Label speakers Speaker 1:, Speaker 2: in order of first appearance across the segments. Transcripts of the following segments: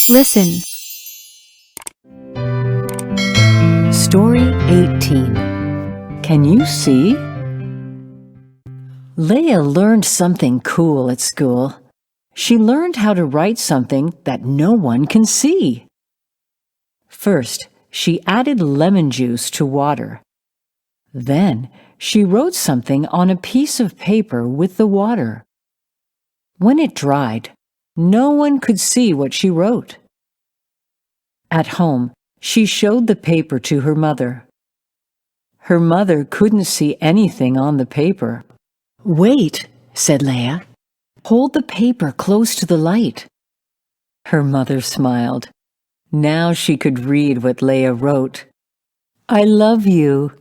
Speaker 1: Listen.
Speaker 2: Story 18. Can you see? Leah learned something cool at school. She learned how to write something that no one can see. First, she added lemon juice to water. Then, she wrote something on a piece of paper with the water. When it dried, no one could see what she wrote. At home, she showed the paper to her mother. Her mother couldn't see anything on the paper. "Wait," said Leah. "Hold the paper close to the light." Her mother smiled. Now she could read what Leah wrote. "I love you."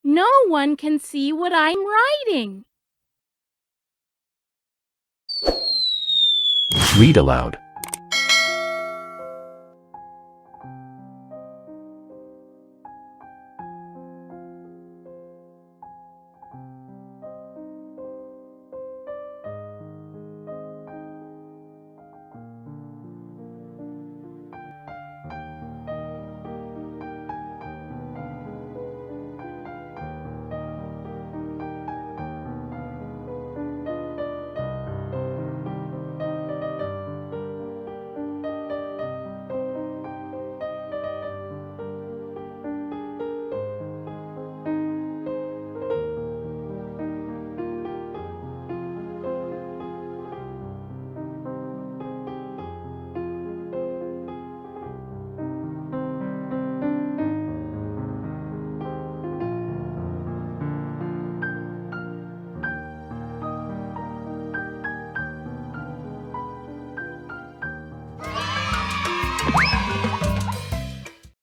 Speaker 1: No one can see what I'm writing.
Speaker 3: Read aloud.